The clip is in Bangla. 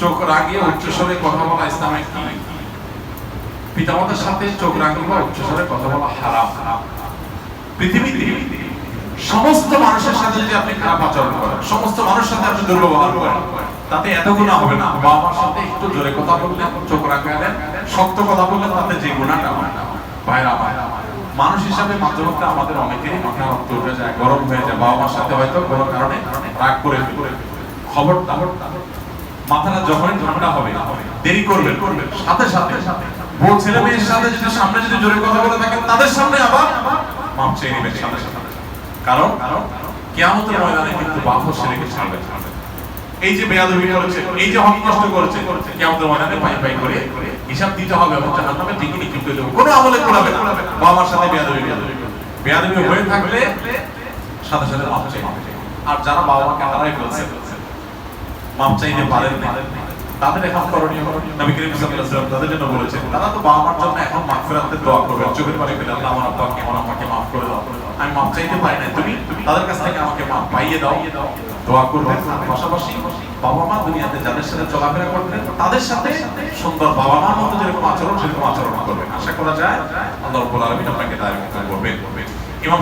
চোখ রাগিয়ে উচ্চস্বরে কথা বলা ইসলামে কি? পিতামাতার সাথে চোখ রাগিয়ে বা উচ্চস্বরে কথা বলা হারাম। পৃথিবীতে সমস্ত মানুষের সাথে যদি আপনি খারাপ আচরণ করেন, সমস্ত মানুষের সাথে আপনি দুর্ব্যবহার করেন, তাতে এত গুনাহ হবে না। বাবা মার সাথে একটু জোরে কথা বললেন, চোখ রাগালেন, শক্ত কথা বললেন, তাতে যে গুনাহটা হয় না। ভাইরা মানুষ হিসাবে মাঝে মধ্যে আমাদের অনেকেরই মাথা রক্ত উঠে যায়, গরম হয়ে যায়। বাবা মার সাথে হয়তো কোনো কারণে রাগ করে খবরদার, মাথাটা যখনই ঠান্ডা হবে দেরি করবেন, সাথে সাথে বউ ছেলে মেয়ের সাথে যদি সামনে যদি জোরে কথা বলে থাকেন, তাদের সামনে আবার মাপ চেয়ে নেবেন সাথে সাথে। কারণ কিয়ামতের ময়দানে কিন্তু বাপ ছেলেকে ছাড়বে। এই যে বেয়াদবি করেছে, এই যে হক নষ্ট করেছে, কিয়ামতের ময়দানে পাই পাই করে হিসাব দিতে হবে এবং জাহান্নামে ঠিকই নিক্ষিপ্ত হতে হবে। কোনো আমলে করাবে না। বাবা মার সাথে বেয়াদবি হয়ে থাকলে সাথে সাথে মাপ চাই। আর যারা বাবা মাকে হারাই ফেলছে, মাপ চাইতে পারেন না, তাদের এখন করণীয় নবী করিম সাল্লাল্লাহু আলাইহি ওয়াসাল্লাম তাদের জন্য বলেছেন, তারা তো বাবা মার জন্য এখন মাগফিরাতের দোয়া করবে, চোখের পানি ফেলে আল্লাহ আমার আব্বাকে আমার আম্মাকে মাফ করে দাও, আমি মাপ চাইতে পারি না, তুমি তাদের কাছ থেকে আমাকে মাপ পাইয়ে দাও, দোয়া করবে। পাশাপাশি বাবা মা দুনিয়াতে যাদের সাথে চলাফেরা করতেন, তাদের সাথে সুন্দর বাবা মার মতো যেরকম আচরণ সেরকম আচরণ করবেন। আশা করা যায় আল্লাহ রাব্বুল আলামিন আপনাকে দায়িত্ব করবেন। ইমাম